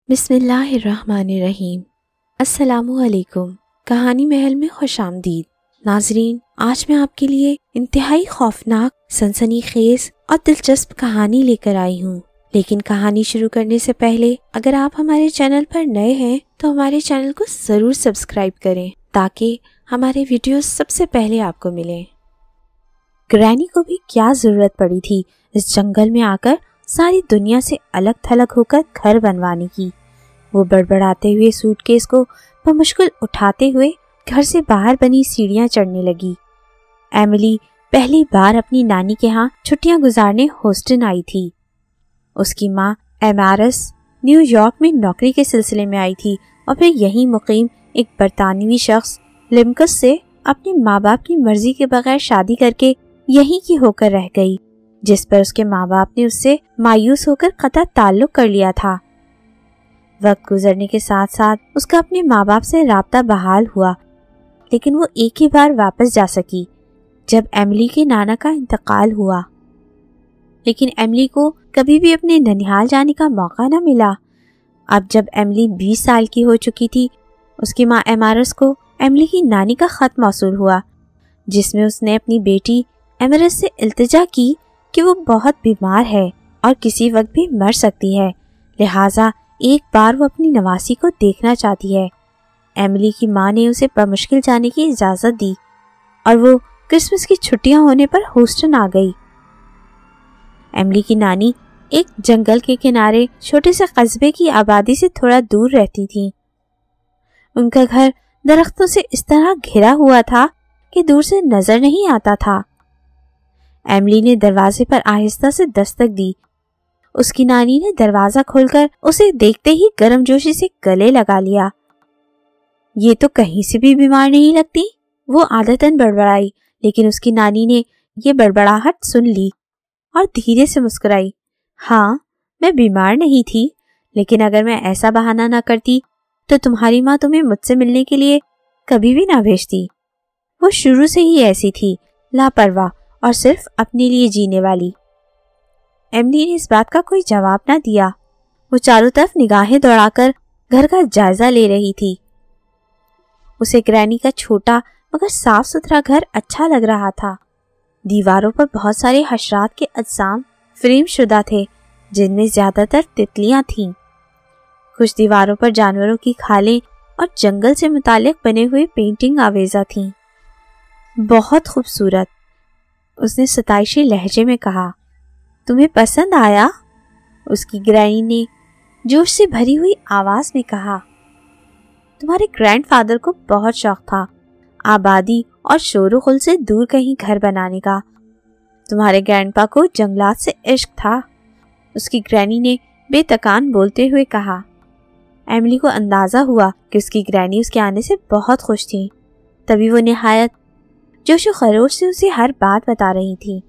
बिस्मिल्लाहिर्रहमानिर्रहीम। अस्सलामुअलैकुम। कहानी महल में खुश आमदीद। नाजरीन, आज मैं आपके लिए इंतहाई खौफनाक, सनसनीखेज और दिलचस्प कहानी लेकर आई हूँ। लेकिन कहानी शुरू करने से पहले अगर आप हमारे चैनल पर नए हैं तो हमारे चैनल को जरूर सब्सक्राइब करें ताकि हमारे वीडियोस सबसे पहले आपको मिलें। ग्रैनी को भी क्या जरूरत पड़ी थी इस जंगल में आकर सारी दुनिया से अलग थलग होकर घर बनवाने की। वो बड़बड़ाते हुए सूटकेस को बमुश्किल उठाते हुए घर से बाहर बनी सीढ़ियां चढ़ने लगी। एमिली पहली बार अपनी नानी के यहाँ छुट्टियां गुजारने होस्टन आई थी। उसकी माँ एमारस न्यूयॉर्क में नौकरी के सिलसिले में आई थी और फिर यहीं मुकीम एक बरतानवी शख्स लिमकस से अपने माँ बाप की मर्जी के बगैर शादी करके यहीं की होकर रह गई, जिस पर उसके माँ बाप ने उससे मायूस होकर कतई ताल्लुक कर लिया था। वक्त गुजरने के साथ साथ उसका अपने माँ बाप से राब्ता बहाल हुआ, लेकिन वो एक ही बार वापस जा सकी जब एमिली के नाना का इंतकाल हुआ। लेकिन एमिली को कभी भी अपने ननिहाल जाने का मौका न मिला। अब जब एमिली 20 साल की हो चुकी थी, उसकी माँ एमारस को एमिली की नानी का खत मौसूल हुआ, जिसमें उसने अपनी बेटी एमारस से इल्तिजा की कि वो बहुत बीमार है और किसी वक्त भी मर सकती है, लिहाजा एक बार वो अपनी नवासी को देखना चाहती है। एमिली की माँ ने उसे बमुश्किल जाने की इजाज़त दी और वो क्रिसमस की छुट्टियां होने पर होस्टन आ गई। एमिली की नानी एक जंगल के किनारे छोटे से कस्बे की आबादी से थोड़ा दूर रहती थी। उनका घर दरख्तों से इस तरह घिरा हुआ था कि दूर से नजर नहीं आता था। एमिली ने दरवाजे पर आहिस्ता से दस्तक दी। उसकी नानी ने दरवाजा खोलकर उसे देखते ही गर्मजोशी से गले लगा लिया। ये तो कहीं से भी बीमार नहीं लगती, वो आदतन बड़बड़ाई, लेकिन उसकी नानी ने ये बड़बड़ाहट सुन ली और धीरे से मुस्कुराई। हाँ, मैं बीमार नहीं थी, लेकिन अगर मैं ऐसा बहाना ना करती तो तुम्हारी माँ तुम्हें मुझसे मिलने के लिए कभी भी ना भेजती। वो शुरू से ही ऐसी थी, लापरवाह और सिर्फ अपने लिए जीने वाली। एमिली ने इस बात का कोई जवाब ना दिया। वो चारों तरफ निगाहें दौड़ाकर घर का जायजा ले रही थी। उसे ग्रैनी का छोटा मगर साफ सुथरा घर अच्छा लग रहा था। दीवारों पर बहुत सारे हशरात के अज्साम फ्रेम शुदा थे, जिनमें ज्यादातर तितलियां थीं। कुछ दीवारों पर जानवरों की खालें और जंगल से मुताल्लिक बने हुए पेंटिंग आवेजा थीं। बहुत खूबसूरत, उसने सताइशी लहजे में कहा। तुम्हें पसंद आया? उसकी ग्रैनी ने जोश से भरी हुई आवाज में कहा। तुम्हारे ग्रैंडफादर को बहुत शौक था आबादी और शोर-गुल से दूर कहीं घर बनाने का। तुम्हारे ग्रैंडपा को जंगलात से इश्क था, उसकी ग्रैनी ने बेतकान बोलते हुए कहा। एमिली को अंदाजा हुआ कि उसकी ग्रैनी उसके आने से बहुत खुश थी। तभी वो निहायत जोश व खरोश से उसे हर बात बता रही थी।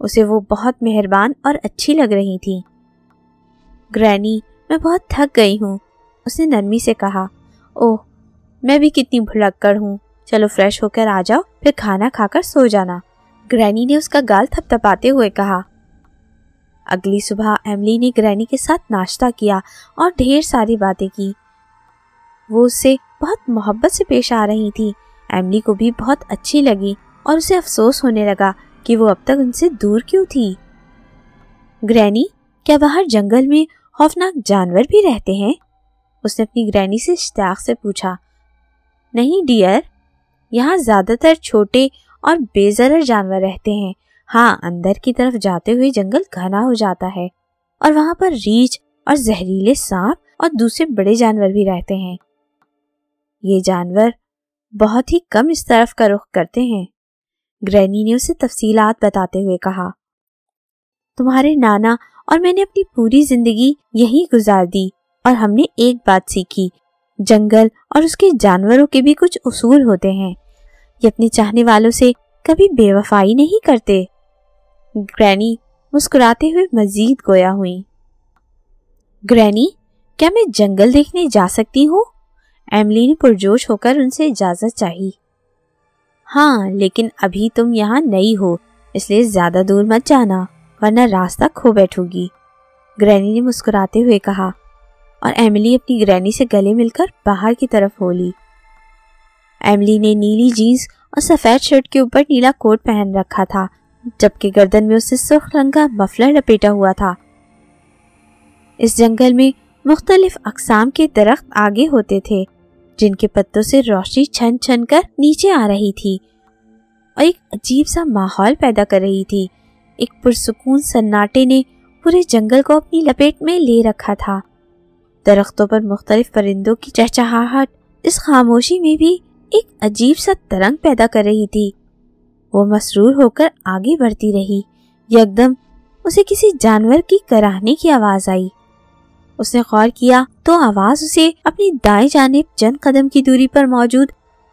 उसे वो बहुत मेहरबान और अच्छी लग रही थी। ग्रैनी, मैं बहुत थक गई हूँ, उसने नरमी से कहा। ओह, मैं भी कितनी भुलक्कड़ हूँ। चलो फ्रेश होकर आ जाओ, फिर खाना खाकर सो जाना, ग्रैनी ने उसका गाल थपथपाते हुए कहा। अगली सुबह एमिली ने ग्रैनी के साथ नाश्ता किया और ढेर सारी बातें की। वो उससे बहुत मोहब्बत से पेश आ रही थी। एमिली को भी बहुत अच्छी लगी और उसे अफसोस होने लगा कि वो अब तक उनसे दूर क्यों थी। ग्रैनी, क्या बाहर जंगल में खौफनाक जानवर भी रहते हैं? उसने अपनी ग्रैनी से इश्तियाक से पूछा। नहीं डियर, यहाँ ज्यादातर छोटे और बेजरर जानवर रहते हैं। हाँ, अंदर की तरफ जाते हुए जंगल घना हो जाता है और वहाँ पर रीछ और जहरीले सांप और दूसरे बड़े जानवर भी रहते हैं। ये जानवर बहुत ही कम इस तरफ का रुख करते हैं, ग्रैनी ने उसे तफसीलात बताते हुए कहा। तुम्हारे नाना और मैंने अपनी पूरी जिंदगी यहीं गुजार दी और हमने एक बात सीखी, जंगल और उसके जानवरों के भी कुछ उसूल होते हैं। ये अपने चाहने वालों से कभी बेवफाई नहीं करते। ग्रैनी मुस्कुराते हुए मजीद गोया हुई। ग्रैनी, क्या मैं जंगल देखने जा सकती हूँ? एमिली ने पुरजोश होकर उनसे इजाजत चाही। हाँ, लेकिन अभी तुम यहाँ नई हो, इसलिए ज्यादा दूर मत जाना, वरना रास्ता खो बैठोगी, ग्रैनी ने मुस्कुराते हुए कहा। اور ایملی اپنی گرینی سے گلے مل کر باہر کی طرف ہو لی۔ ایملی نے نیلی جینس اور سفید شرٹ کے اوپر نیلا کوٹ پہن رکھا تھا، جبکہ گردن میں اسے سرخ رنگ کا مفلر لپیٹا ہوا تھا۔ اس جنگل میں مختلف اقسام کے درخت آگے ہوتے تھے، جن کے پتوں سے روشنی چھن چھن کر نیچے آ رہی تھی اور ایک عجیب سا ماحول پیدا کر رہی تھی۔ ایک پرسکون سناٹے نے پورے جنگل کو اپنی لپیٹ میں لے رکھا تھا۔ درختوں پر مختلف پرندوں کی چہچہاہٹ اس خاموشی میں بھی ایک عجیب سا ترنگ پیدا کر رہی تھی۔ وہ مسرور ہو کر آگے بڑھتی رہی۔ یکدم اسے کسی جانور کی کراہنے کی آواز آئی۔ اس نے غور کیا تو آواز اسے اپنی دائیں جانب چند قدم کی دوری پر موجود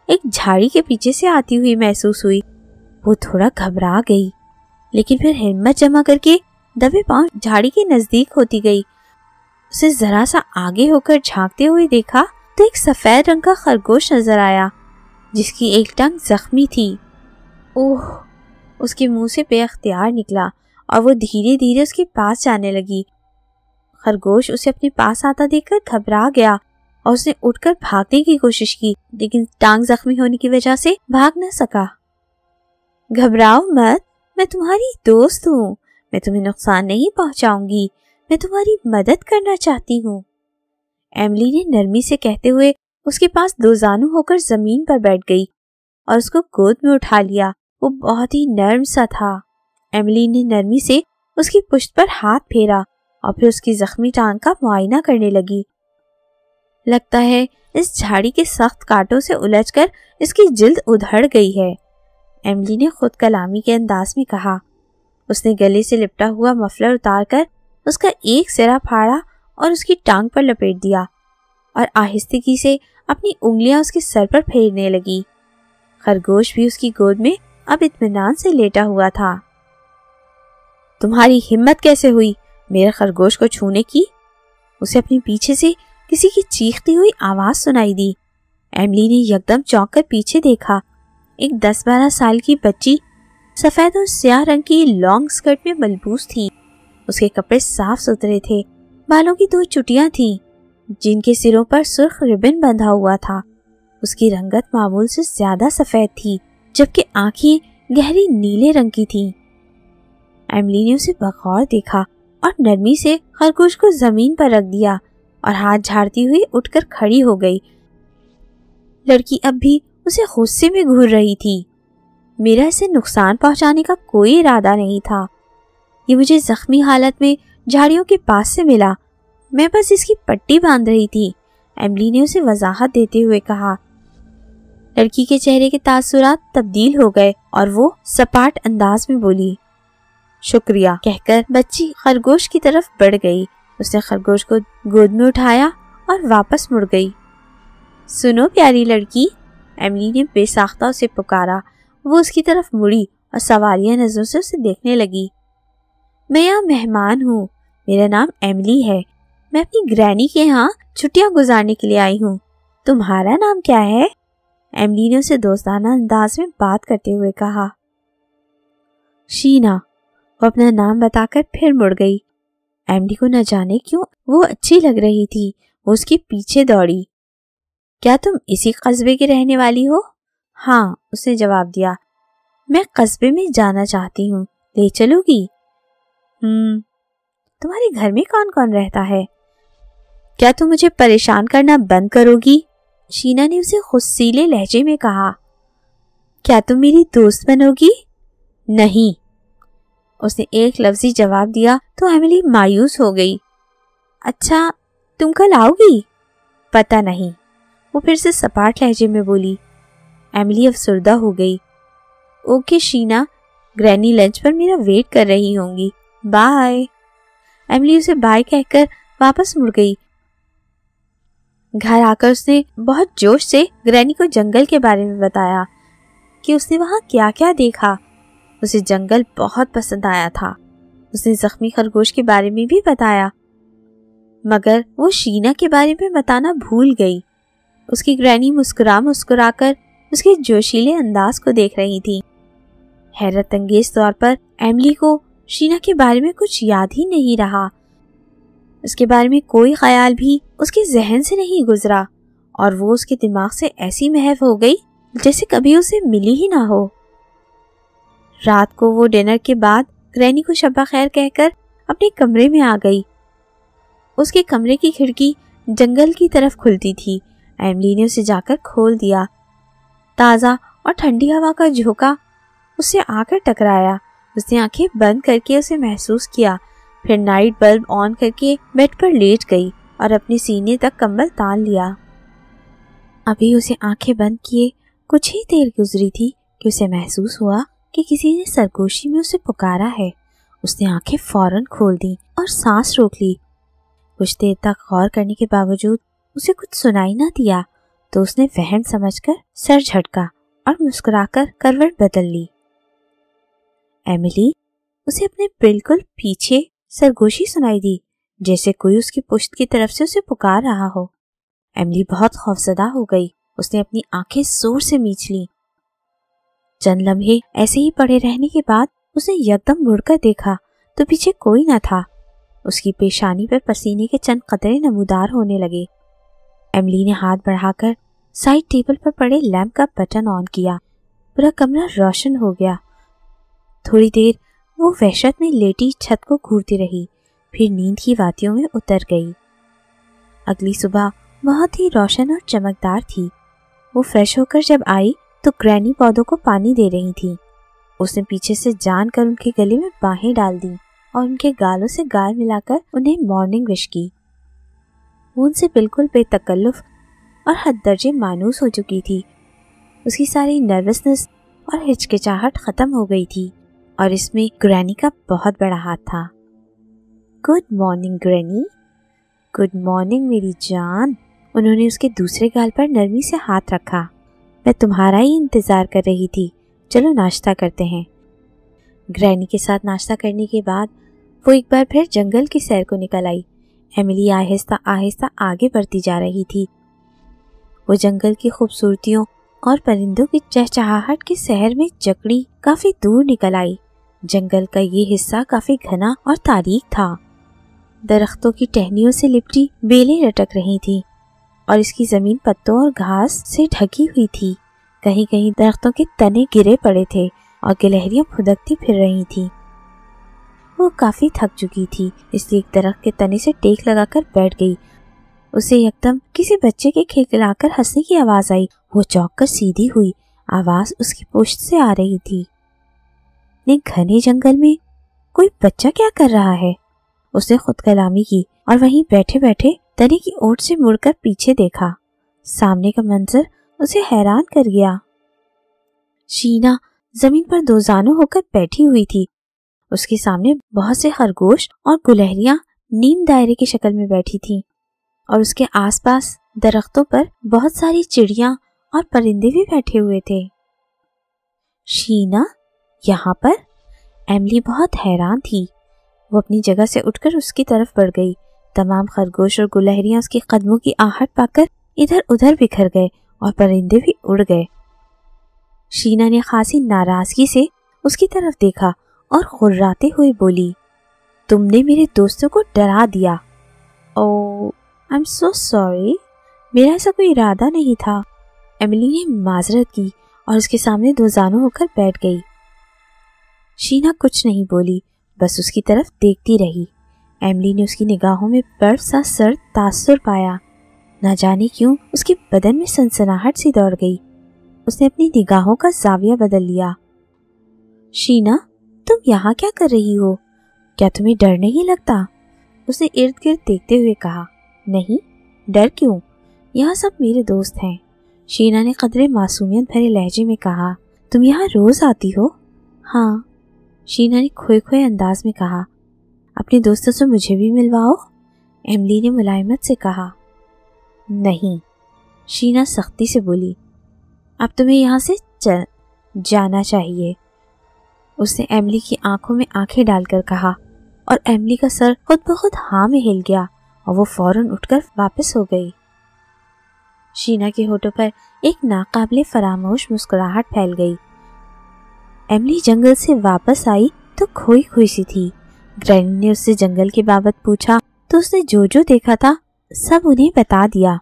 ایک جھاڑی کے پیچھے سے آتی ہوئی محسوس ہوئی۔ وہ تھوڑا گھبرا گئی، لیکن پھر ہمت جمع کر کے دبے پاؤں جھاڑی کے نزدیک ہوتی گئی۔ اسے ذرا سا آگے ہو کر جھانکتے ہوئے دیکھا تو ایک سفید رنگ کا خرگوش نظر آیا، جس کی ایک ٹانگ زخمی تھی۔ اوہ! اس کے منہ سے بے اختیار نکلا اور وہ دھیرے دھیرے اس کے پاس جانے لگی۔ خرگوش اسے اپنے پاس آتا دیکھ کر گھبرا گیا اور اس نے اٹھ کر بھاگنے کی کوشش کی، لیکن ٹانگ زخمی ہونے کی وجہ سے بھاگ نہ سکا۔ گھبراؤ مت، میں تمہاری دوست ہوں، میں تمہیں نقصان نہیں پہنچاؤں گی، میں تمہاری مدد کرنا چاہتی ہوں، ایملی نے نرمی سے کہتے ہوئے اس کے پاس دو زانو ہو کر زمین پر بیٹھ گئی اور اس کو گود میں اٹھا لیا۔ وہ بہت ہی نرم سا تھا۔ ایملی نے نرمی سے اس کی پشت پر ہاتھ پھیرا اور پھر اس کی زخمی ٹانگ کا معائنہ کرنے لگی۔ لگتا ہے اس جھاڑی کے سخت کانٹوں سے الجھ کر اس کی جلد ادھڑ گئی ہے، ایملی نے خود کلامی کے انداز میں کہا۔ اس نے گلے سے لپٹا ہوا مفلر اتار کر اس کا ایک سرا پھاڑا اور اس کی ٹانگ پر لپیٹ دیا اور آہستگی سے اپنی انگلیاں اس کے سر پر پھیرنے لگی۔ خرگوش بھی اس کی گود میں اب اطمینان سے لیٹا ہوا تھا۔ تمہاری ہمت کیسے ہوئی میرے خرگوش کو چھونے کی؟ اسے اپنے پیچھے سے کسی کی چیختی ہوئی آواز سنائی دی۔ ایملی نے یکدم چونک کر پیچھے دیکھا۔ ایک 10-12 سال کی بچی سفید اور سیاہ رنگ کی لانگ سکرٹ میں ملبوس تھی۔ اس کے کپڑے صاف ستھرے تھے، بالوں کی 2 چٹیاں تھیں جن کے سروں پر سرخ ربن بندھا ہوا تھا۔ اس کی رنگت معمول سے زیادہ سفید تھی، جبکہ آنکھیں گہری نیلے رنگ کی تھیں۔ ایملی نے اسے بغور دیکھا اور نرمی سے خرگوش کو زمین پر رکھ دیا اور ہاتھ جھاڑتی ہوئی اٹھ کر کھڑی ہو گئی۔ لڑکی اب بھی اسے غصے میں گھور رہی تھی۔ میرا اسے نقصان پہنچانے کا کوئی ارادہ نہیں تھا، یہ مجھے زخمی حالت میں جھاڑیوں کے پاس سے ملا، میں بس اس کی پٹی باندھ رہی تھی، ایملی نے اسے وضاحت دیتے ہوئے کہا۔ لڑکی کے چہرے کے تاثرات تبدیل ہو گئے اور وہ سپاٹ انداز میں بولی، شکریہ کہہ کر بچی خرگوش کی طرف بڑھ گئی۔ اس نے خرگوش کو گود میں اٹھایا اور واپس مڑ گئی۔ سنو پیاری لڑکی، ایملی نے بے ساختہ اسے پکارا۔ وہ اس کی طرف مڑی اور سوالیہ نظروں سے اسے دیکھنے لگی۔ میں یہاں مہمان ہوں، میرا نام ایملی ہے، میں اپنی گرینی کے ہاں چھٹیاں گزارنے کے لیے آئی ہوں، تمہارا نام کیا ہے؟ ایملی نے اسے دوستانہ انداز میں بات کرتے ہوئے کہا۔ شینا، وہ اپنا نام بتا کر پھر مڑ گئی۔ ایملی کو نہ جانے کیوں وہ اچھی لگ رہی تھی، وہ اس کے پیچھے دوڑی۔ کیا تم اسی قصبے کے رہنے والی ہو؟ ہاں، اس نے جواب دیا۔ میں قصبے میں جانا چاہتی ہوں، لے چلو گی؟ تمہارے گھر میں کون کون رہتا ہے؟ کیا تم مجھے پریشان کرنا بند کرو گی؟ شینا نے اسے غصیلے لہجے میں کہا۔ کیا تم میری دوست بنو گی؟ نہیں، اس نے ایک لفظی جواب دیا تو ایملی مایوس ہو گئی۔ اچھا، تم کل آؤ گی؟ پتہ نہیں، وہ پھر سے سپاٹ لہجے میں بولی۔ ایملی افسردہ ہو گئی۔ اوکے شینا، گرینی لنچ پر میرا ویٹ کر رہی ہوں گی، بائے۔ ایملی اسے بائے کہہ کر واپس مڑ گئی۔ گھر آ کر اس نے بہت جوش سے گرینی کو جنگل کے بارے میں بتایا کہ اس نے وہاں کیا کیا دیکھا۔ اسے جنگل بہت پسند آیا تھا۔ اس نے زخمی خرگوش کے بارے میں بھی بتایا، مگر وہ شینا کے بارے میں بتانا بھول گئی۔ اس کی گرینی مسکرا کر اس کے جوشیلے انداز کو دیکھ رہی تھی۔ حیرت انگیز طور پر ایملی کو شینا کے بارے میں کچھ یاد ہی نہیں رہا۔ اس کے بارے میں کوئی خیال بھی اس کے ذہن سے نہیں گزرا اور وہ اس کے دماغ سے ایسی محو ہو گئی جیسے کبھی اسے ملی ہی نہ ہو۔ رات کو وہ ڈنر کے بعد گرینی کو شب خیر کہہ کر اپنے کمرے میں آ گئی۔ اس کے کمرے کی کھڑکی جنگل کی طرف کھلتی تھی۔ ایملی نے اسے جا کر کھول دیا۔ تازہ اور ٹھنڈی ہوا کا جھونکا اس سے آ کر ٹکرایا۔ اس نے آنکھیں بند کر کے اسے محسوس کیا، پھر نائٹ بلب آن کر کے بیڈ پر لیٹ گئی اور اپنے سینے تک کمبل تان لیا۔ ابھی اسے آنکھیں بند کیے کچھ ہی دیر گزری تھی کہ اسے محسوس ہوا کہ کسی نے سرگوشی میں اسے پکارا ہے۔ اس نے آنکھیں فوراً کھول دیں اور سانس روک لی۔ کچھ دیر تک غور کرنے کے باوجود اسے کچھ سنائی نہ دیا تو اس نے وہم سمجھ کر سر جھٹکا اور مسکرا کر کروٹ بدل لی۔ ایملی اسے اپنے بالکل پیچھے سرگوشی سنائی دی، جیسے کوئی اس کی پشت کی طرف سے اسے پکار رہا ہو۔ ایملی بہت خوفزدہ ہو گئی۔ اس نے اپنی آنکھیں زور سے میچ لیں۔ چند لمحے ایسے ہی پڑے رہنے کے بعد اس نے یکدم مڑ کر دیکھا تو پیچھے کوئی نہ تھا۔ اس کی پیشانی پر پسینے کے چند قطرے نمودار ہونے لگے۔ ایملی نے ہاتھ بڑھا کر سائڈ ٹیبل پر پڑے لیمپ کا بٹن آن کیا۔ پورا کمرہ روشن ہو گیا۔ تھوڑی دیر وہ وحشت میں لیٹی چھت کو گھورتی رہی، پھر نیند کی وادیوں میں اتر گئی۔ اگلی صبح بہت ہی روشن اور چمکدار تھی۔ وہ فریش ہو کر جب آئی تو گرینی پودوں کو پانی دے رہی تھی۔ اس نے پیچھے سے جان کر ان کے گلے میں باہیں ڈال دیں اور ان کے گالوں سے گال ملا کر انہیں مارننگ وش کی۔ وہ ان سے بالکل بے تکلف اور حد درجے مانوس ہو چکی تھی۔ اس کی ساری نروسنس اور ہچکچاہٹ ختم ہو گئی تھی اور اس میں گرینی کا بہت بڑا ہاتھ تھا۔ Good morning گرینی۔ گڈ مارننگ میری جان۔ انہوں نے اس کے دوسرے گال پر نرمی سے ہاتھ رکھا۔ میں تمہارا ہی انتظار کر رہی تھی، چلو ناشتہ کرتے ہیں۔ گرینی کے ساتھ ناشتہ کرنے کے بعد وہ ایک بار پھر جنگل کی سیر کو نکل آئی۔ ایملی آہستہ آہستہ آگے بڑھتی جا رہی تھی۔ وہ جنگل کی خوبصورتیوں اور پرندوں کی چہچہاہٹ کی سحر میں جکڑی کافی دور نکل آئی۔ جنگل کا یہ حصہ کافی گھنا اور تاریک تھا۔ درختوں کی ٹہنیوں سے لپٹی بیلیں لٹک رہی تھیں اور اس کی زمین پتوں اور گھاس سے ڈھکی ہوئی تھی۔ کہیں کہیں درختوں کے تنے گرے پڑے تھے اور گلہریاں پھدکتی پھر رہی تھیں۔ وہ کافی تھک چکی تھی، اس لیے ایک درخت کے تنے سے ٹیک لگا کر بیٹھ گئی۔ اسے یکدم کسی بچے کے کھلکھلا کر ہنسنے کی آواز آئی۔ وہ چونک کر سیدھی ہوئی۔ آواز اس کی پشت سے آ رہی تھی۔ اتنے گھنے جنگل میں کوئی بچہ کیا کر رہا ہے؟ اس نے خود کلامی کی اور وہیں بیٹھے بیٹھے تنے کی اوٹ سے مڑ کر پیچھے دیکھا۔ سامنے کا منظر اسے حیران کر گیا۔ شینا زمین پر دو زانوں ہو کر بیٹھی ہوئی تھی۔ اس کے سامنے بہت سے خرگوش اور گلہریاں نیم دائرے کی شکل میں بیٹھی تھیں اور اس کے آس پاس درختوں پر بہت ساری چڑیاں اور پرندے بھی بیٹھے ہوئے تھے۔ شینا یہاں پر؟ ایملی بہت حیران تھی۔ وہ اپنی جگہ سے اٹھ کر اس کی طرف بڑھ گئی۔ تمام خرگوش اور گلہریاں اس کے قدموں کی آہٹ پا کر ادھر ادھر بکھر گئے اور پرندے بھی اڑ گئے۔ شینا نے خاصی ناراضگی سے اس کی طرف دیکھا اور غراتے ہوئے بولی، تم نے میرے دوستوں کو ڈرا دیا۔ او آئی ایم سو سوری، میرا ایسا کوئی ارادہ نہیں تھا۔ ایملی نے معذرت کی اور اس کے سامنے دو زانوں ہو کر بیٹھ گئی۔ شینا کچھ نہیں بولی، بس اس کی طرف دیکھتی رہی۔ ایملی نے اس کی نگاہوں میں برف سا سرد تاثر پایا۔ نہ جانے کیوں اس کے بدن میں سنسناہٹ سی دوڑ گئی۔ اس نے اپنی نگاہوں کا زاویہ بدل لیا۔ شینا تم یہاں کیا کر رہی ہو؟ کیا تمہیں ڈر نہیں لگتا؟ اس نے ارد گرد دیکھتے ہوئے کہا۔ نہیں، ڈر کیوں؟ یہاں سب میرے دوست ہیں۔ شینا نے قدرے معصومیت بھرے لہجے میں کہا۔ تم یہاں روز آتی ہو؟ ہاں، شینا نے کھوئے کھوئے انداز میں کہا۔ اپنے دوستوں سے مجھے بھی ملواؤ، ایملی نے ملائمت سے کہا۔ نہیں، شینا سختی سے بولی، اب تمہیں یہاں سے جانا چاہیے۔ اس نے ایملی کی آنکھوں میں آنکھیں ڈال کر کہا اور ایملی کا سر خود بخود ہاں میں ہل گیا اور وہ فوراً اٹھ کر واپس ہو گئی۔ شینا کے ہونٹوں پر ایک ناقابل فراموش مسکراہٹ پھیل گئی۔ ایملی جنگل سے واپس آئی تو کھوئی کھوئی سی تھی۔ گرینی نے اس سے جنگل کے بابت پوچھا तो उसने जो जो देखा था सब उन्हें बता दिया,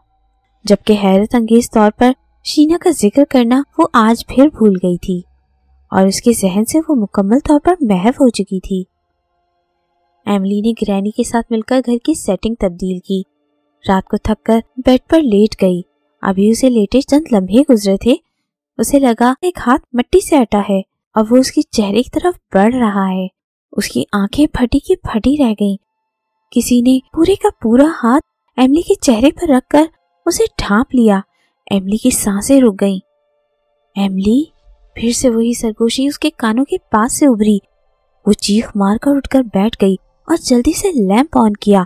जबकि हैरत अंगेज तौर पर शीना का जिक्र करना वो आज फिर भूल गई थी और उसके जहन से वो मुकम्मल तौर पर महव हो चुकी थी। एमिली ने ग्रैनी के साथ मिलकर घर की सेटिंग तब्दील की। रात को थक कर बेड पर लेट गई। अभी उसे लेटे चंद लम्हे गुजरे थे, उसे लगा एक हाथ मिट्टी से हटा है और वो उसके चेहरे की तरफ बढ़ रहा है। उसकी आंखें फटी की फटी रह गईं। किसी ने पूरे का पूरा हाथ एमिली के चेहरे पर रखकर उसे ढांप लिया। एमिली की सांसें रुक गईं। एमिली, फिर से वही सरगोशी उसके कानों के पास से उभरी। वो चीख मारकर उठकर बैठ गई और जल्दी से लैंप ऑन किया।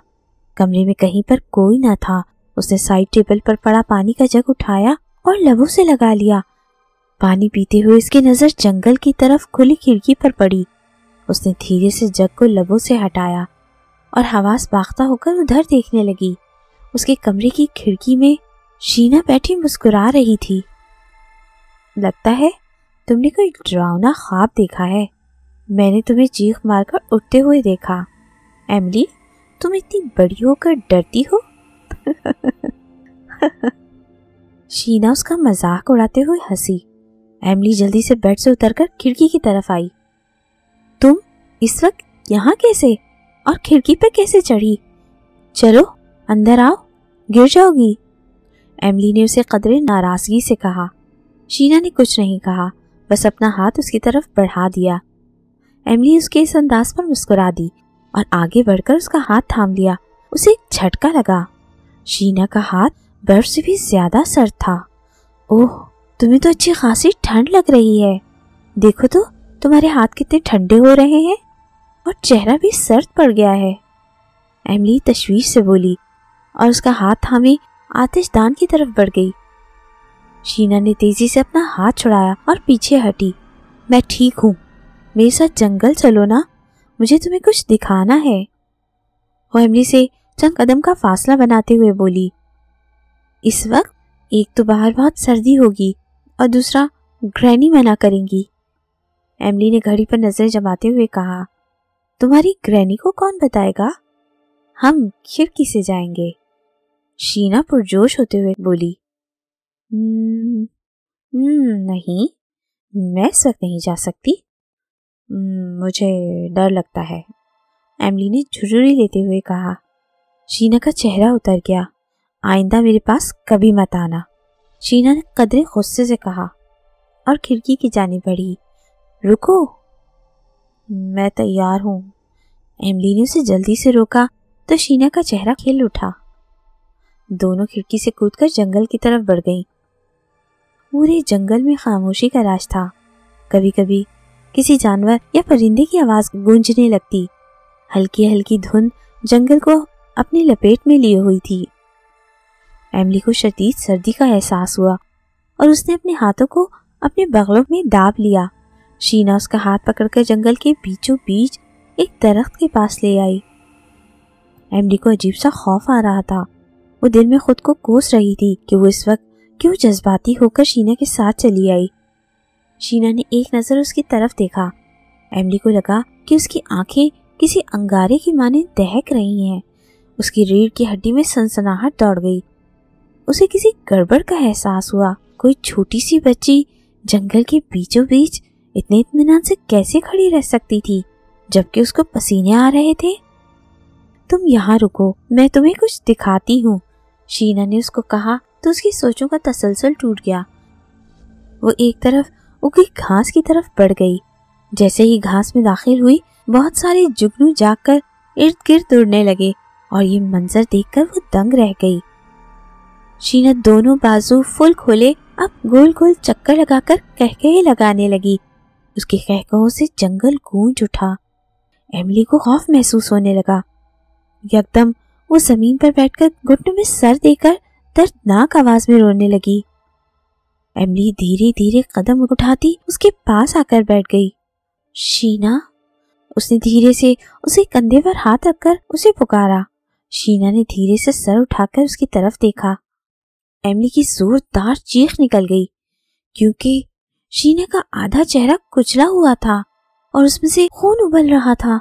कमरे में कहीं पर कोई न था। उसने साइड टेबल पर पड़ा पानी का जग उठाया और लबों से लगा लिया। पानी पीते हुए उसकी नजर जंगल की तरफ खुली खिड़की पर पड़ी। उसने धीरे से जग को लबों से हटाया और हवास बाख्ता होकर उधर देखने लगी। उसके कमरे की खिड़की में शीना बैठी मुस्कुरा रही थी। लगता है तुमने कोई डरावना ख्वाब देखा है। मैंने तुम्हें चीख मारकर उठते हुए देखा। एमिली, तुम इतनी बड़ी होकर डरती हो? शीना उसका मजाक उड़ाते हुए हंसी। एमिली जल्दी से बेड से उतरकर खिड़की की तरफ आई। तुम इस वक्त यहाँ कैसे और खिड़की पर कैसे चढ़ी? चलो अंदर आओ, गिर जाओगी। एमिली ने उसे कदरे नाराजगी से कहा। शीना ने कुछ नहीं कहा, बस अपना हाथ उसकी तरफ बढ़ा दिया। एमिली उसके इस अंदाज पर मुस्कुरा दी और आगे बढ़कर उसका हाथ थाम लिया। उसे एक झटका लगा। शीना का हाथ बर्फ से भी ज्यादा सर्द था। ओह, तुम्हें तो अच्छी खासी ठंड लग रही है। देखो तो तुम्हारे हाथ कितने ठंडे हो रहे हैं और चेहरा भी सर्द पड़ गया है। एमिली तशवीश से बोली और उसका हाथ थामे आतिशदान की तरफ बढ़ गई। शीना ने तेजी से अपना हाथ छुड़ाया और पीछे हटी। मैं ठीक हूँ, मेरे साथ जंगल चलो ना, मुझे तुम्हें कुछ दिखाना है। वो एमिली से चंद कदम का फासला बनाते हुए बोली। इस वक्त एक तो बाहर बहुत सर्दी होगी और दूसरा ग्रैनी मना करेंगी। एमिली ने घड़ी पर नजर जमाते हुए कहा। तुम्हारी ग्रैनी को कौन बताएगा? हम खिड़की से जाएंगे। शीना पुरजोश होते हुए बोली। नहीं, मैं इस वक्त नहीं जा सकती। मुझे डर लगता है, एमिली ने झुर्री लेते हुए कहा। शीना का चेहरा उतर गया। आइंदा मेरे पास कभी मत आना, शीना ने कदरे गुस्से से कहा और खिड़की की जाने बढ़ी। रुको, मैं तैयार हूँ। एमिली ने उसे जल्दी से रोका तो शीना का चेहरा खिल उठा। दोनों खिड़की से कूदकर जंगल की तरफ बढ़ गईं। पूरे जंगल में खामोशी का राज था। कभी कभी किसी जानवर या परिंदे की आवाज गूंजने लगती। हल्की हल्की धुंध जंगल को अपनी लपेट में लिए हुई थी। एमिली को शदीद सर्दी का एहसास हुआ और उसने अपने हाथों को अपने बगलों में दाब लिया। शीना उसका हाथ पकड़कर जंगल के बीचों बीच एक दरख्त के पास ले आई। एमिली को अजीब सा खौफ आ रहा था। वो दिल में खुद को कोस रही थी कि वो इस वक्त क्यों जज्बाती होकर शीना के साथ चली आई। शीना ने एक नजर उसकी तरफ देखा। एमिली को लगा कि उसकी आंखें किसी अंगारे की माने दहक रही हैं। उसकी रीढ़ की हड्डी में सनसनाहट दौड़ गई। उसे किसी गड़बड़ का एहसास हुआ। कोई छोटी सी बच्ची जंगल के बीचों बीच इतने इत्मीनान से कैसे खड़ी रह सकती थी जबकि उसको पसीने आ रहे थे। तुम यहाँ रुको, मैं तुम्हें कुछ दिखाती हूँ, शीना ने उसको कहा तो उसकी सोचों का तसलसल टूट गया। वो एक तरफ उगी घास की तरफ बढ़ गई। जैसे ही घास में दाखिल हुई, बहुत सारे जुगनू जागकर इर्द गिर्द उड़ने लगे और ये मंजर देखकर वो दंग रह गई। शीना दोनों बाजू फुल खोले अब गोल गोल चक्कर लगाकर कहकहे लगाने लगी। उसके कहकहों से जंगल गूंज उठा। एमिली को खौफ महसूस होने लगा। यकदम वो जमीन पर बैठकर घुटनों में सर देकर दर्दनाक आवाज में रोने लगी। एमिली धीरे धीरे कदम उठाती उसके पास आकर बैठ गई। शीना, उसने धीरे से उसे कंधे पर हाथ रखकर उसे पुकारा। शीना ने धीरे से सर उठाकर उसकी तरफ देखा। एमिली की जोरदार चीख निकल गई क्योंकि शीना का आधा चेहरा कुचला हुआ था और उसमें से खून उबल रहा था।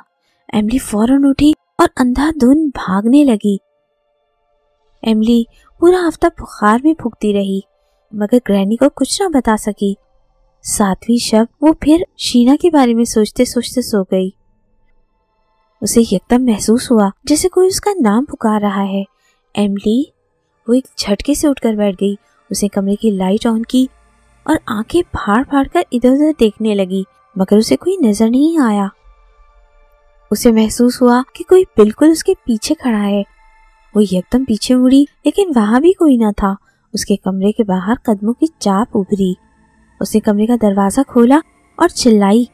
एमिली फौरन उठी और अंधाधुंध भागने लगी। एमिली पूरा हफ्ता बुखार में भुगती रही, मगर ग्रैनी को कुछ ना बता सकी। 7वीं शब वो फिर शीना के बारे में सोचते सोचते सो गई। उसे एकदम महसूस हुआ जैसे कोई उसका नाम पुकार रहा है। एमिली, वो एक झटके से उठकर बैठ गई। उसने कमरे की लाइट ऑन की और आंखें फाड़ फाड़ कर इधर उधर देखने लगी, मगर उसे कोई नजर नहीं आया। उसे महसूस हुआ कि कोई बिल्कुल उसके पीछे खड़ा है। वो एकदम पीछे मुड़ी, लेकिन वहां भी कोई न था। उसके कमरे के बाहर कदमों की चाप उभरी। उसने कमरे का दरवाजा खोला और चिल्लाई,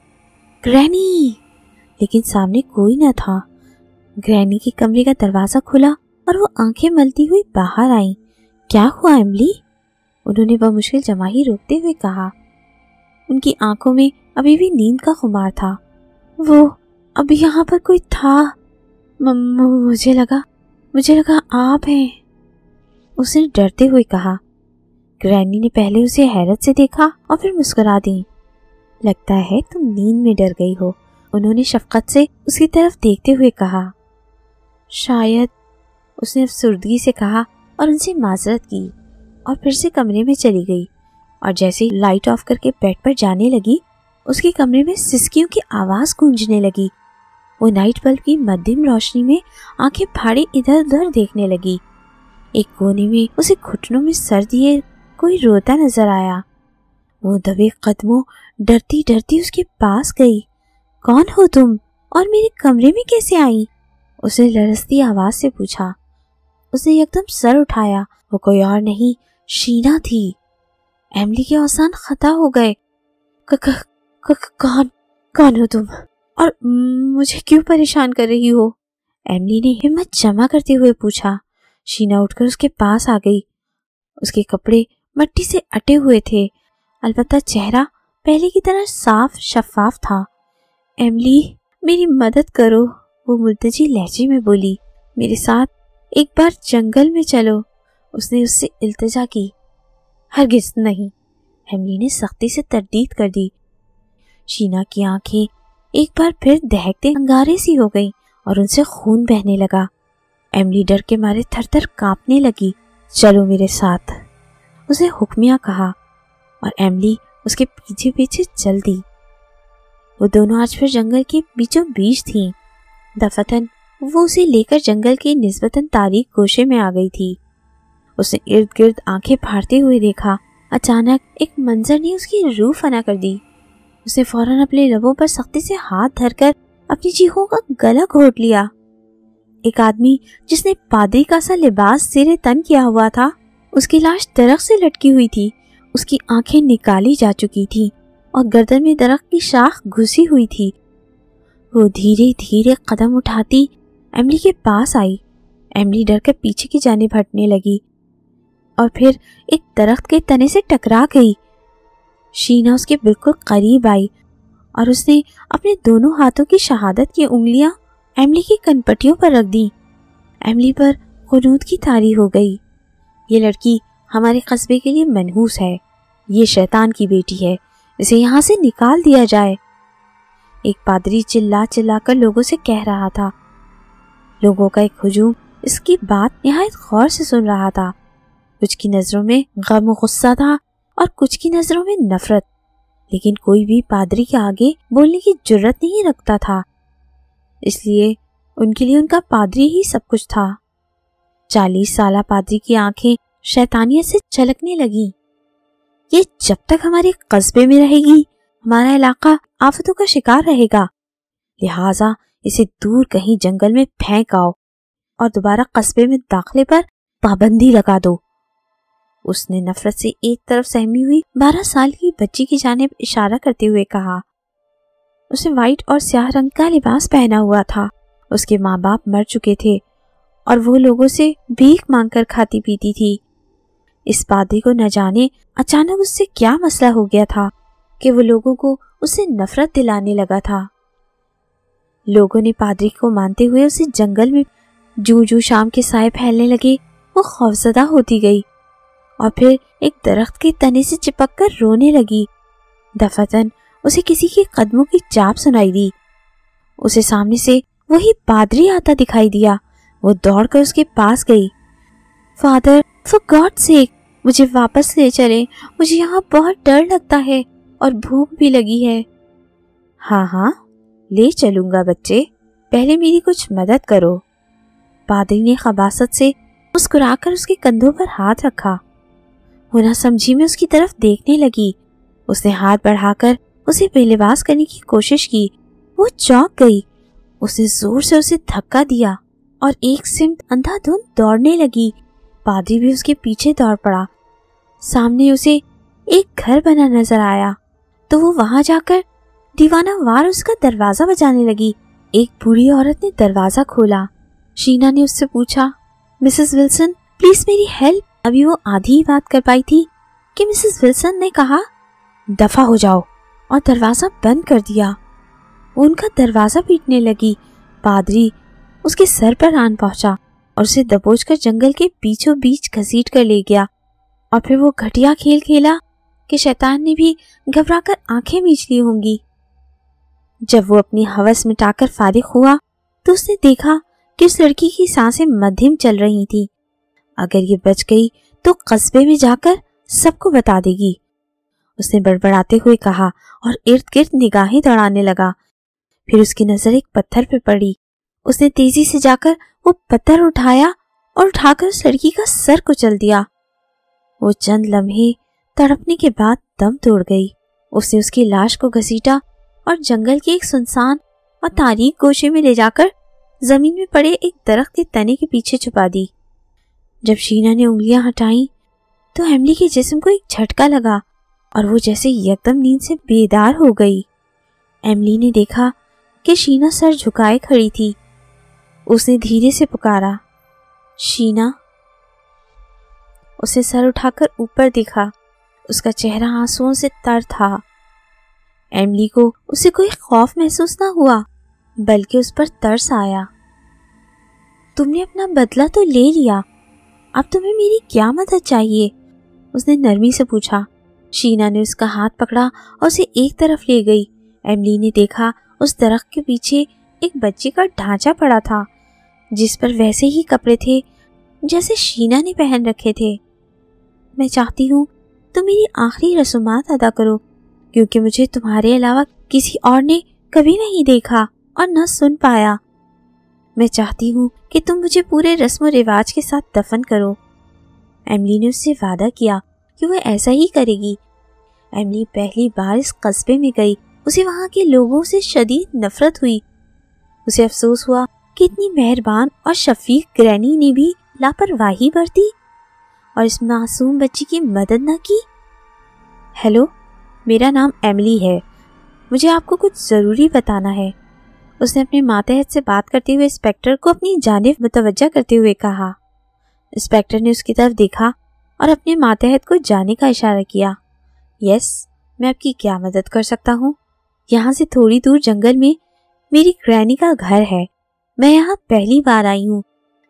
ग्रैनी! लेकिन सामने कोई न था। ग्रैनी के कमरे का दरवाजा खुला और वो आंखें मलती हुई बाहर आई। क्या हुआ एमिली? उन्होंने बमुश्किल जमाही रोकते हुए कहा। उनकी आंखों में अभी भी नींद का खुमार था। वो अभी यहाँ पर कोई था। मुझे लगा आप हैं, उसने डरते हुए कहा। ग्रैनी ने पहले उसे हैरत से देखा और फिर मुस्कुरा दी। लगता है तुम नींद में डर गई हो, उन्होंने शफकत से उसकी तरफ देखते हुए कहा। शायद, उसने अफसुर्दगी से कहा और उनसे माजरत की और फिर से कमरे में चली गई। और जैसे ही लाइट ऑफ करके बेड पर जाने लगी, उसके कमरे में सिसकियों की आवाज गूंजने लगी। वो नाइट बल्ब की मध्यम रोशनी में आंखें फाड़े इधर उधर देखने लगी। एक कोने में उसे घुटनों में सर दिए कोई रोता नजर आया। वो दबे कदमों डरती डरती उसके पास गई। कौन हो तुम और मेरे कमरे में कैसे आई? उसने लरसती आवाज से पूछा। उसने एकदम सर उठाया। वो कोई और नहीं, शीना थी। एमिली के औसान खता हो गए। कौन हो तुम और मुझे क्यों परेशान कर रही हो? एमिली ने हिम्मत जमा करते हुए पूछा। शीना उठकर उसके पास आ गई। उसके कपड़े मिट्टी से अटे हुए थे, अलबत्ता चेहरा पहले की तरह साफ शफाफ था। एमिली, मेरी मदद करो, वो मुल्तजी लहजे में बोली। मेरे साथ एक बार जंगल में चलो, उसने उससे इल्तिजा की। हरगिज़ नहीं, एमिली ने सख्ती से तरदीद कर दी। शीना की आंखें एक बार फिर दहकते अंगारे सी हो गईं और उनसे खून बहने लगा। एमिली डर के मारे थर-थर कांपने लगी। चलो मेरे साथ, उसे हुक्मिया कहा और एमिली उसके पीछे पीछे चल दी। वो दोनों आज फिर जंगल के बीचों बीच थीं। दफतन वो उसे लेकर जंगल के निस्बतन तारीक गोशे में आ गई थी। उसने इर्द गिर्द आंखें फाड़ते हुए देखा। अचानक एक मंजर ने उसकी रूह फना कर दी। उसने फौरन अपने लबों पर सख्ती से हाथ धरकर अपनी चीखों का गला घोट लिया। एक आदमी जिसने पादरी का सा लिबास सिरे तन किया हुआ था, उसकी लाश दरख्त से लटकी हुई थी। उसकी आंखें निकाली जा चुकी थी और गर्दन में दरख्त की शाख घुसी हुई थी। वो धीरे धीरे कदम उठाती एमिली के पास आई। एमिली डर कर पीछे की जानिब हटने लगी और फिर एक दरख्त के तने से टकरा गई। शीना उसके बिल्कुल करीब आई और उसने अपने दोनों हाथों की शहादत की उंगलियां एमिली की कनपटियों पर रख दी। एमिली पर खुनूद की तारी हो गई। ये लड़की हमारे कस्बे के लिए मनहूस है, ये शैतान की बेटी है, इसे यहाँ से निकाल दिया जाए। एक पादरी चिल्ला चिल्ला कर लोगों से कह रहा था। लोगों का एक हुजूम इसकी बात निहायत गौर से सुन रहा था। कुछ की नजरों में गम और गुस्सा था और कुछ की नजरों में नफरत, लेकिन कोई भी पादरी के आगे बोलने की जुर्रत नहीं रखता था, इसलिए उनके लिए उनका पादरी ही सब कुछ था। 40 साला पादरी की आंखें शैतानियत से छलकने लगी। ये जब तक हमारे कस्बे में रहेगी, हमारा इलाका आफतों का शिकार रहेगा, लिहाजा इसे दूर कहीं जंगल में फेंक आओ और दोबारा कस्बे में दाखिले पर पाबंदी लगा दो। उसने नफरत से एक तरफ सहमी हुई 12 साल की बच्ची की जानिब इशारा करते हुए कहा। उसने व्हाइट और स्याह रंग का लिबास पहना हुआ था। उसके माँ बाप मर चुके थे और वो लोगों से भीख मांगकर खाती पीती थी। इस पादरी को न जाने अचानक उससे क्या मसला हो गया था कि वो लोगों को उससे नफरत दिलाने लगा था। लोगों ने पादरी को मानते हुए उसे जंगल में जूं शाम के साए फैलने लगे, वो खौफजदा होती गई और फिर एक दरख्त के तने से चिपक कर रोने लगी। दफतन उसे किसी के कदमों की चाप सुनाई दी। उसे सामने से वही पादरी आता दिखाई दिया। वो दौड़कर उसके पास गई। फादर, फॉर गॉड सेक, मुझे वापस ले चले, मुझे यहाँ बहुत डर लगता है और भूख भी लगी है। हाँ हाँ, ले चलूंगा बच्चे, पहले मेरी कुछ मदद करो। पादरी ने खबासत से मुस्कुराकर उसके कंधों पर हाथ रखा। वो ना समझी में उसकी तरफ देखने लगी। उसने हाथ बढ़ाकर उसे बेलिबास करने की कोशिश की। वो चौंक गई। उसने जोर से उसे धक्का दिया और एक सिमत अंधाधुंध दौड़ने लगी। पादरी भी उसके पीछे दौड़ पड़ा। सामने उसे एक घर बना नजर आया तो वो वहां जाकर दीवाना वार उसका दरवाजा बजाने लगी। एक बूढ़ी औरत ने दरवाजा खोला। शीना ने उससे पूछा, मिसेस विल्सन, प्लीज मेरी हेल्प। अभी वो आधी ही बात कर पाई थी कि मिसेस विल्सन ने कहा, दफा हो जाओ, और दरवाजा बंद कर दिया। वो उनका दरवाजा पीटने लगी। पादरी उसके सर पर आन पहुंचा और उसे दबोचकर जंगल के बीचों बीच घसीट कर ले गया। और फिर वो घटिया खेल खेला कि शैतान ने भी घबराकर आंखें मीच ली होंगी। जब वो अपनी हवस मिटाकर फारिग हुआ तो उसने देखा कि उस लड़की की सांसें मध्यम चल रही थी। अगर ये बच गई तो कस्बे में जाकर सबको बता देगी, उसने बड़बड़ाते हुए कहा और इर्द गिर्द निगाहें दौड़ाने लगा। फिर उसकी नजर एक पत्थर पे पड़ी। उसने तेजी से जाकर वो पत्थर उठाया और उठाकर उस लड़की का सर कुचल दिया। वो चंद लम्हे तड़पने के बाद दम तोड़ गई। उसने उसकी लाश को घसीटा और जंगल के एक सुनसान और तारीक गोशे में ले जाकर जमीन में पड़े एक दरख्त के तने के पीछे छुपा दी। जब शीना ने उंगलियां हटाई तो एमिली के जिस्म को एक झटका लगा और वो जैसे यकदम नींद से बेदार हो गई। एमिली ने देखा कि शीना सर झुकाए खड़ी थी। उसने धीरे से पुकारा, शीना। उसे सर उठाकर ऊपर देखा। उसका चेहरा आंसुओं से तर था। एमिली को उसे कोई खौफ महसूस ना हुआ, बल्कि उस पर तरस आया। तुमने अपना बदला तो ले लिया, अब तुम्हें मेरी क्या मदद चाहिए? उसने नरमी से पूछा। शीना ने उसका हाथ पकड़ा और उसे एक तरफ ले गई। एमिली ने देखा उस दरख्त के पीछे एक बच्चे का ढांचा पड़ा था, जिस पर वैसे ही कपड़े थे जैसे शीना ने पहन रखे थे। मैं चाहती हूँ तुम मेरी आखिरी रसूमात अदा करो, क्योंकि मुझे तुम्हारे अलावा किसी और ने कभी नहीं देखा और न सुन पाया। मैं चाहती हूँ कि तुम मुझे पूरे रस्म रिवाज के साथ दफन करो। एमिली ने उससे वादा किया कि वह ऐसा ही करेगी। एमिली पहली बार इस कस्बे में गई। उसे वहाँ के लोगों से शदीद नफरत हुई। उसे अफसोस हुआ कि इतनी मेहरबान और शफीक ग्रैनी ने भी लापरवाही बरती और इस मासूम बच्ची की मदद न की। हेलो, मेरा नाम एमिली है, मुझे आपको कुछ ज़रूरी बताना है। उसने अपने मातहत से बात करते हुए इंस्पेक्टर को अपनी जानिब मुतवज्जा करते हुए कहा। इंस्पेक्टर ने उसकी तरफ देखा और अपने मातहत को जाने का इशारा किया। यस, मैं आपकी क्या मदद कर सकता हूँ? यहाँ से थोड़ी दूर जंगल में मेरी ग्रैनी का घर है। मैं यहाँ पहली बार आई हूँ।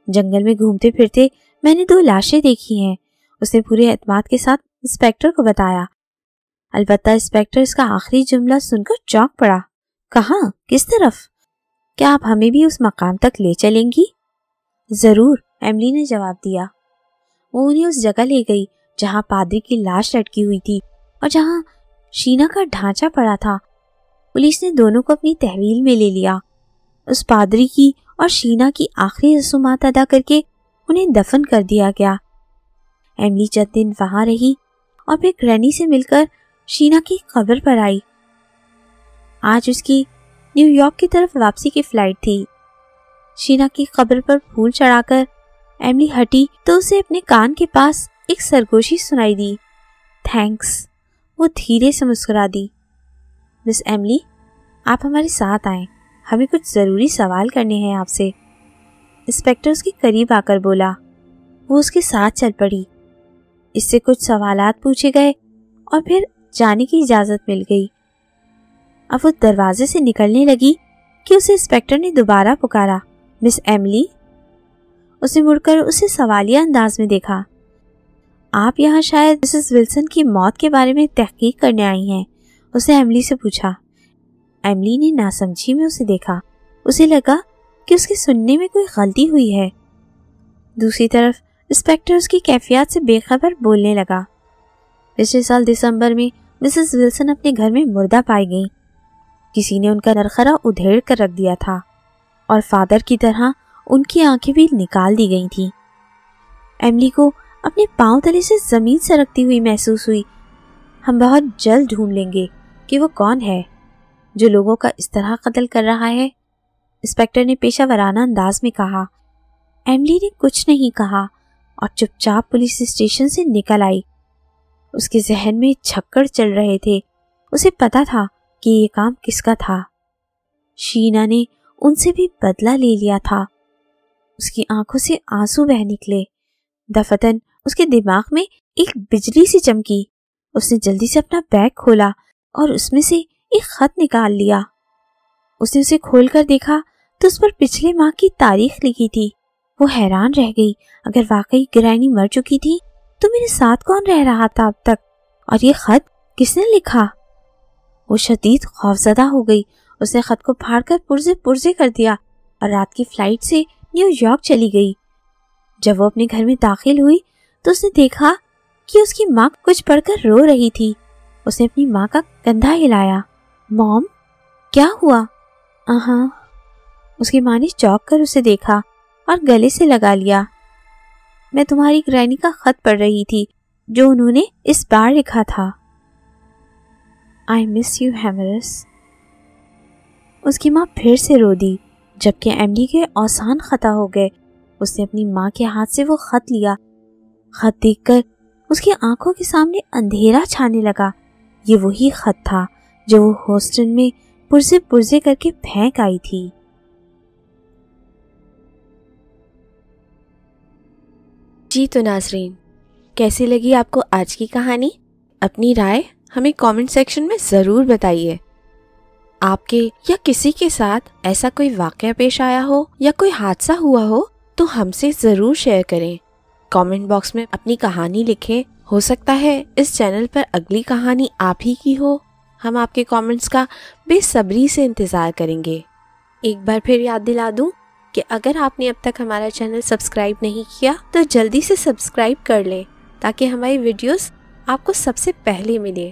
जंगल में घूमते फिरते मैंने 2 लाशें देखी हैं। उसने पूरे एतमाद के साथ इंस्पेक्टर को बताया। अलबत्ता इंस्पेक्टर इसका आखिरी जुमला सुनकर चौंक पड़ा। कहाँ? किस तरफ? क्या आप हमें भी उस मकाम तक ले चलेंगी? जरूर, एमिली ने जवाब दिया। वो उन्हें उस जगह ले गई जहाँ पादरी की लाश लटकी हुई थी और जहाँ शीना का ढांचा पड़ा था। पुलिस ने दोनों को अपनी तहवील में ले लिया। उस पादरी की और शीना की आखिरी रसूमात अदा करके उन्हें दफन कर दिया गया। एमिली चंद दिन वहां रही और फिर ग्रैनी से मिलकर शीना की कब्र पर आई। आज उसकी न्यूयॉर्क की तरफ वापसी की फ्लाइट थी। शीना की कब्र पर फूल चढ़ाकर एमिली हटी तो उसे अपने कान के पास एक सरगोशी सुनाई दी। थैंक्स, वो धीरे से मुस्कुरा दी। मिस एमिली, आप हमारे साथ आएं, हमें कुछ ज़रूरी सवाल करने हैं आपसे। इंस्पेक्टर उसके करीब आकर बोला। वो उसके साथ चल पड़ी। इससे कुछ सवालात पूछे गए और फिर जाने की इजाज़त मिल गई। अब वो दरवाजे से निकलने लगी कि उसे इंस्पेक्टर ने दोबारा पुकारा। Miss Emily. उसे मुड़कर उसे सवालिया अंदाज में देखा। आप यहाँ शायद मिसेस विल्सन की मौत के बारे में तहकीक करने आई हैं, उसने एमिली से पूछा। एमिली ने नासमझी में उसे देखा। उसे लगा کہ اس کے سننے میں کوئی غلطی ہوئی ہے۔ دوسری طرف انسپیکٹر اس کی کیفیات سے بے خبر بولنے لگا۔ پچھلے سال دسمبر میں مسز ولسن اپنے گھر میں مردہ پائی گئیں۔ کسی نے ان کا نرخرا ادھیڑ کر رکھ دیا تھا اور فادر کی طرح ان کی آنکھیں بھی نکال دی گئی تھیں۔ ایملی کو اپنے پاؤں تلے سے زمین سرکتی ہوئی محسوس ہوئی۔ ہم بہت جلد ڈھونڈ لیں گے کہ وہ کون ہے جو لوگوں کا اس طرح قتل کر رہا ہے، انسپیکٹر نے پیشہ ورانہ انداز میں کہا۔ ایملی نے کچھ نہیں کہا اور چپ چاپ پولیس اسٹیشن سے نکل آئی۔ اس کے ذہن میں چھکڑ چل رہے تھے۔ اسے پتا تھا کہ یہ کام کس کا تھا۔ شینا نے ان سے بھی بدلہ لے لیا تھا۔ اس کی آنکھوں سے آنسو بہہ نکلے۔ دفتن اس کے دماغ میں ایک بجلی سی چمکی۔ اس نے جلدی سے اپنا بیگ کھولا اور اس میں سے ایک خط نکال لیا۔ اس نے اسے کھول کر دیکھا تو اس پر پچھلے ماہ کی تاریخ لکھی تھی۔ وہ حیران رہ گئی۔ اگر واقعی گرینی مر چکی تھی تو میرے ساتھ کون رہ رہا تھا اب تک، اور یہ خط کس نے لکھا؟ وہ شدید خوفزدہ ہو گئی۔ اس نے خط کو پھاڑ کر پرزے پرزے کر دیا اور رات کی فلائٹ سے نیو یارک چلی گئی۔ جب وہ اپنے گھر میں داخل ہوئی تو اس نے دیکھا کہ اس کی ماں کچھ پڑھ کر رو رہی تھی۔ اس نے اپنی ماں کا کندھا ہلایا۔ موم، کیا ہوا؟ ہاں۔ اس کی ماں نے چونک کر اسے دیکھا اور گلے سے لگا لیا۔ میں تمہاری گرینی کا خط پڑھ رہی تھی جو انہوں نے اس بار لکھا تھا۔ I miss you ہیمرس۔ اس کی ماں پھر سے رو دی جبکہ ایملی کے اوزان خطا ہو گئے۔ اس نے اپنی ماں کے ہاتھ سے وہ خط لیا۔ خط دیکھ کر اس کی آنکھوں کے سامنے اندھیرا چھانے لگا۔ یہ وہی خط تھا جو وہ ہاسٹل میں پرزے پرزے کر کے پھینک آئی تھی۔ جی تو ناظرین، کیسی لگی آپ کو آج کی کہانی؟ اپنی رائے ہمیں کامنٹ سیکشن میں ضرور بتائیے۔ آپ کے یا کسی کے ساتھ ایسا کوئی واقعہ پیش آیا ہو یا کوئی حادثہ ہوا ہو تو ہم سے ضرور شیئر کریں۔ کامنٹ باکس میں اپنی کہانی لکھیں۔ ہو سکتا ہے اس چینل پر اگلی کہانی آپ ہی کی ہو۔ ہم آپ کے کامنٹس کا بے صبری سے انتظار کریں گے۔ ایک بار پھر یاد دلا دوں کہ اگر آپ نے اب تک ہمارا چینل سبسکرائب نہیں کیا تو جلدی سے سبسکرائب کر لیں تاکہ ہماری ویڈیوز آپ کو سب سے پہلے ملے۔